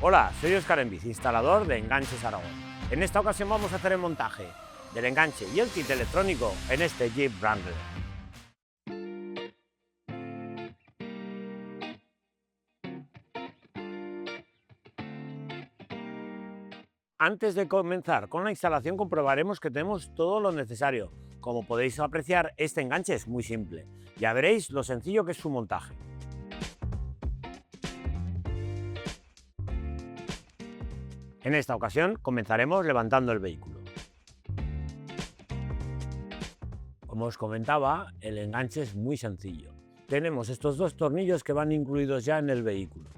Hola, soy Óscar Enviz, instalador de Enganches Aragón. En esta ocasión vamos a hacer el montaje del enganche y el kit electrónico en este Jeep Wrangler. Antes de comenzar con la instalación comprobaremos que tenemos todo lo necesario. Como podéis apreciar, este enganche es muy simple. Ya veréis lo sencillo que es su montaje. En esta ocasión comenzaremos levantando el vehículo. Como os comentaba, el enganche es muy sencillo. Tenemos estos dos tornillos que van incluidos ya en el vehículo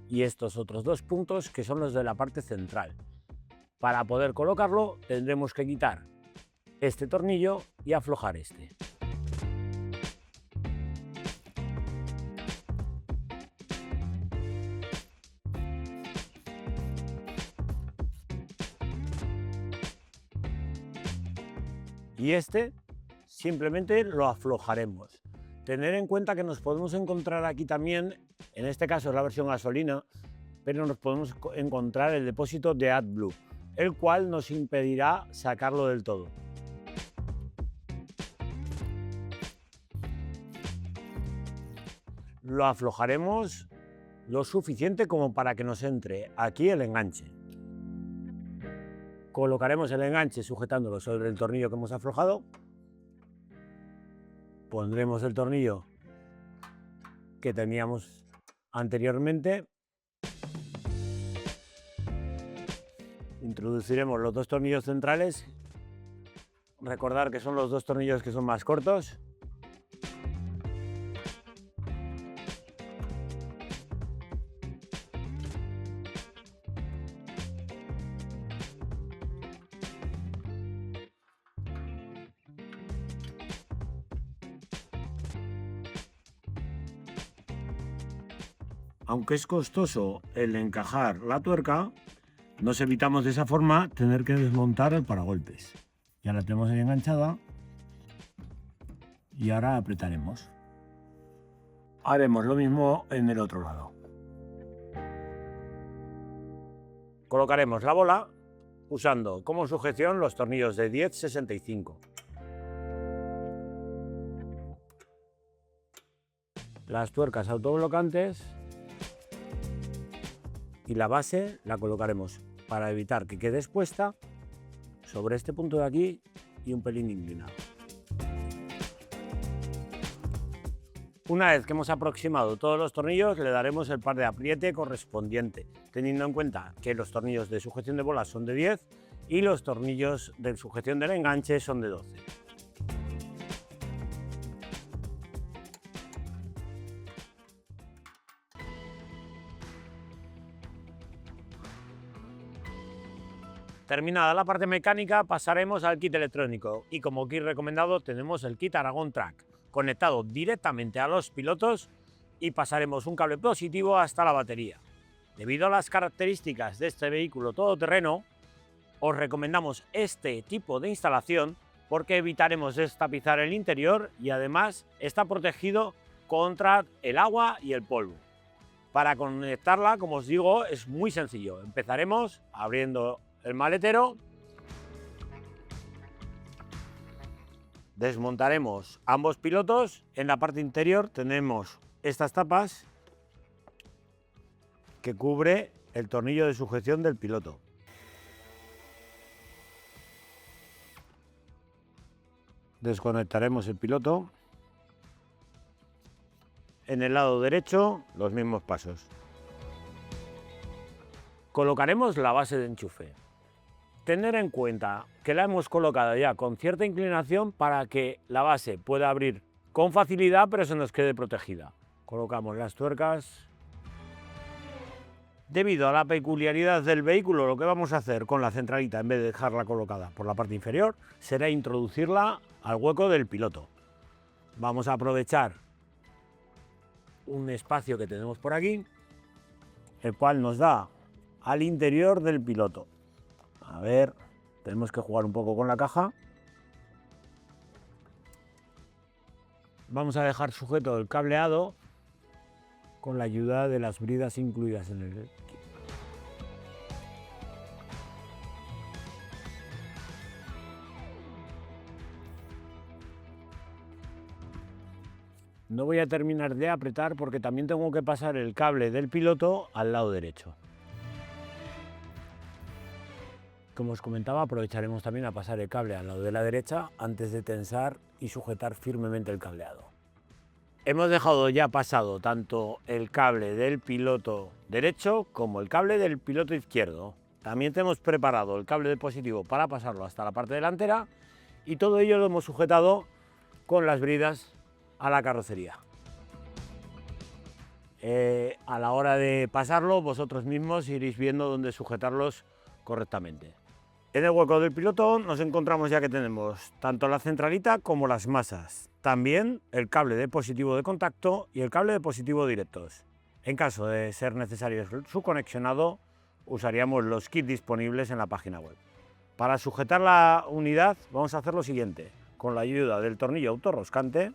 y estos otros dos puntos que son los de la parte central. Para poder colocarlo tendremos que quitar este tornillo y aflojar este. Y este simplemente lo aflojaremos. Tener en cuenta que nos podemos encontrar aquí también, en este caso es la versión gasolina, pero nos podemos encontrar el depósito de AdBlue, el cual nos impedirá sacarlo del todo. Lo aflojaremos lo suficiente como para que nos entre aquí el enganche. Colocaremos el enganche sujetándolo sobre el tornillo que hemos aflojado. Pondremos el tornillo que teníamos anteriormente. Introduciremos los dos tornillos centrales. Recordar que son los dos tornillos que son más cortos. Aunque es costoso el encajar la tuerca, nos evitamos de esa forma tener que desmontar el paragolpes. Ya la tenemos ahí enganchada y ahora apretaremos. Haremos lo mismo en el otro lado. Colocaremos la bola usando como sujeción los tornillos de 10-65. Las tuercas autoblocantes y la base la colocaremos para evitar que quede expuesta sobre este punto de aquí y un pelín inclinado. Una vez que hemos aproximado todos los tornillos, le daremos el par de apriete correspondiente, teniendo en cuenta que los tornillos de sujeción de bolas son de 10 y los tornillos de sujeción del enganche son de 12. Terminada la parte mecánica, pasaremos al kit electrónico y como kit recomendado tenemos el kit Aragon Track, conectado directamente a los pilotos y pasaremos un cable positivo hasta la batería. Debido a las características de este vehículo todoterreno, os recomendamos este tipo de instalación porque evitaremos destapizar el interior y además está protegido contra el agua y el polvo. Para conectarla, como os digo, es muy sencillo. Empezaremos abriendo el maletero, desmontaremos ambos pilotos. En la parte interior tenemos estas tapas que cubre el tornillo de sujeción del piloto. Desconectaremos el piloto. En el lado derecho, los mismos pasos. Colocaremos la base de enchufe. Tener en cuenta que la hemos colocado ya con cierta inclinación para que la base pueda abrir con facilidad, pero se nos quede protegida. Colocamos las tuercas. Debido a la peculiaridad del vehículo, lo que vamos a hacer con la centralita, en vez de dejarla colocada por la parte inferior, será introducirla al hueco del piloto. Vamos a aprovechar un espacio que tenemos por aquí, el cual nos da al interior del piloto. A ver, tenemos que jugar un poco con la caja. Vamos a dejar sujeto el cableado con la ayuda de las bridas incluidas en el kit. No voy a terminar de apretar porque también tengo que pasar el cable del piloto al lado derecho. Como os comentaba, aprovecharemos también a pasar el cable al lado de la derecha antes de tensar y sujetar firmemente el cableado. Hemos dejado ya pasado tanto el cable del piloto derecho como el cable del piloto izquierdo. También tenemos preparado el cable de positivo para pasarlo hasta la parte delantera y todo ello lo hemos sujetado con las bridas a la carrocería. A la hora de pasarlo, vosotros mismos iréis viendo dónde sujetarlos correctamente. En el hueco del piloto nos encontramos ya que tenemos tanto la centralita como las masas, también el cable de positivo de contacto y el cable de positivo directos. En caso de ser necesario su conexionado, usaríamos los kits disponibles en la página web. Para sujetar la unidad vamos a hacer lo siguiente: con la ayuda del tornillo autorroscante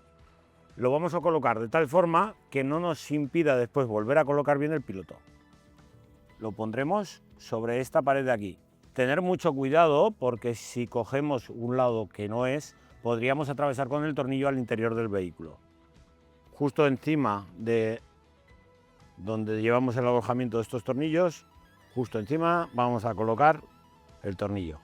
lo vamos a colocar de tal forma que no nos impida después volver a colocar bien el piloto. Lo pondremos sobre esta pared de aquí. Tener mucho cuidado porque si cogemos un lado que no es, podríamos atravesar con el tornillo al interior del vehículo. Justo encima de donde llevamos el alojamiento de estos tornillos, justo encima vamos a colocar el tornillo.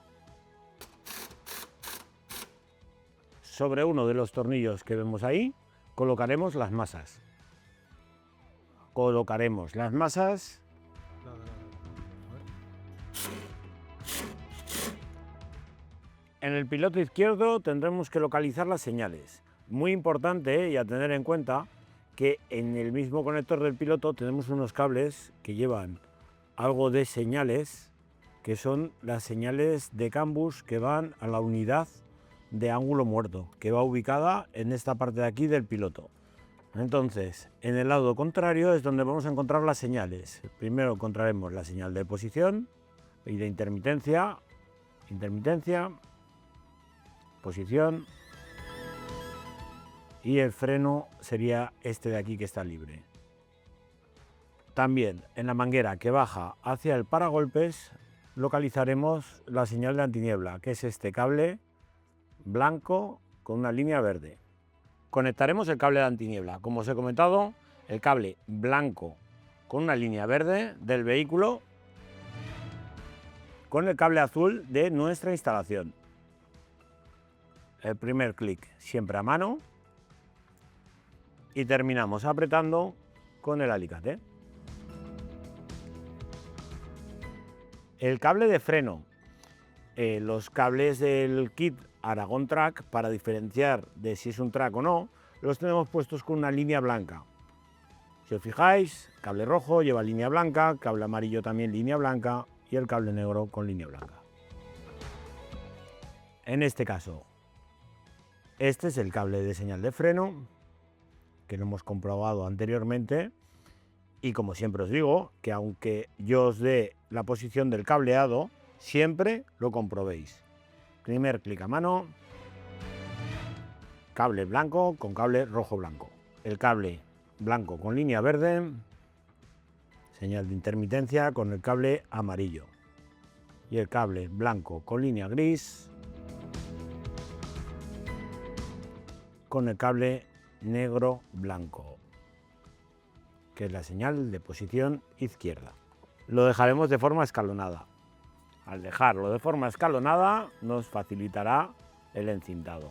Sobre uno de los tornillos que vemos ahí, colocaremos las masas. Colocaremos las masas . En el piloto izquierdo tendremos que localizar las señales. Muy importante y a tener en cuenta que en el mismo conector del piloto tenemos unos cables que llevan algo de señales, que son las señales de CAN-bus que van a la unidad de ángulo muerto, que va ubicada en esta parte de aquí del piloto. Entonces, en el lado contrario es donde vamos a encontrar las señales. Primero encontraremos la señal de posición y de intermitencia, posición, y el freno sería este de aquí que está libre. También en la manguera que baja hacia el paragolpes localizaremos la señal de antiniebla, que es este cable blanco con una línea verde. Conectaremos el cable de antiniebla, como os he comentado, el cable blanco con una línea verde del vehículo con el cable azul de nuestra instalación. El primer clic siempre a mano y terminamos apretando con el alicate. El cable de freno. Los cables del kit Aragon Track, para diferenciar de si es un track o no, los tenemos puestos con una línea blanca. Si os fijáis, cable rojo lleva línea blanca, cable amarillo también línea blanca y el cable negro con línea blanca. En este caso, este es el cable de señal de freno, que lo hemos comprobado anteriormente, y como siempre os digo, que aunque yo os dé la posición del cableado, siempre lo comprobéis. Primer clic a mano, cable blanco con cable rojo blanco. El cable blanco con línea verde, señal de intermitencia con el cable amarillo. Y el cable blanco con línea gris, con el cable negro blanco, que es la señal de posición izquierda. Lo dejaremos de forma escalonada. Al dejarlo de forma escalonada nos facilitará el encintado.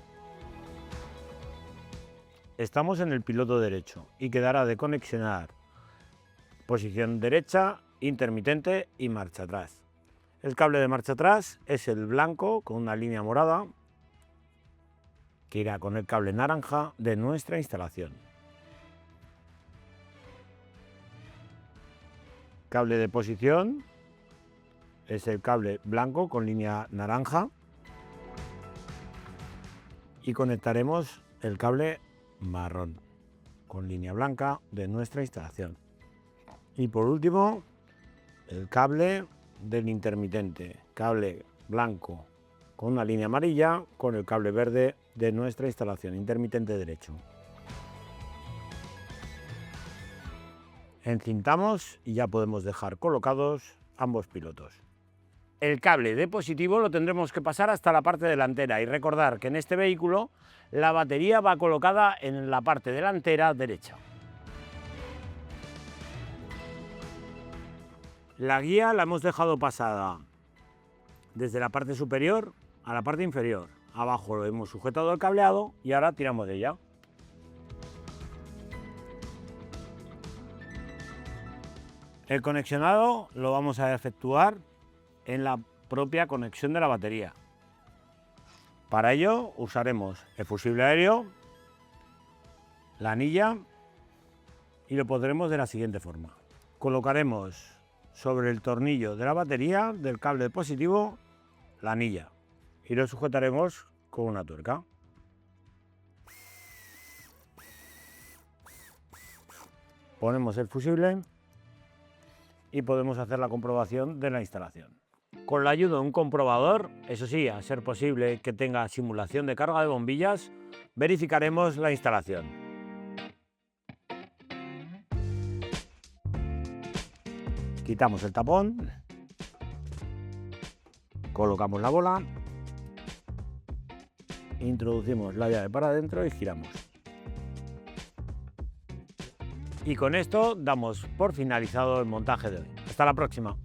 Estamos en el piloto derecho y quedará de conexionar posición derecha, intermitente y marcha atrás. El cable de marcha atrás es el blanco con una línea morada que irá con el cable naranja de nuestra instalación. Cable de posición es el cable blanco con línea naranja y conectaremos el cable marrón con línea blanca de nuestra instalación. Y por último, el cable del intermitente, cable blanco con una línea amarilla con el cable verde de nuestra instalación, intermitente derecho. Encintamos y ya podemos dejar colocados ambos pilotos. El cable de positivo lo tendremos que pasar hasta la parte delantera y recordar que en este vehículo la batería va colocada en la parte delantera derecha. La guía la hemos dejado pasada desde la parte superior a la parte inferior. Abajo lo hemos sujetado el cableado y ahora tiramos de ella. El conexionado lo vamos a efectuar en la propia conexión de la batería. Para ello usaremos el fusible aéreo, la anilla y lo pondremos de la siguiente forma. Colocaremos sobre el tornillo de la batería del cable positivo la anilla y lo sujetaremos con una tuerca. Ponemos el fusible y podemos hacer la comprobación de la instalación. Con la ayuda de un comprobador, eso sí, a ser posible que tenga simulación de carga de bombillas, verificaremos la instalación. Quitamos el tapón, colocamos la bola, introducimos la llave para adentro y giramos. Y con esto damos por finalizado el montaje de hoy. Hasta la próxima.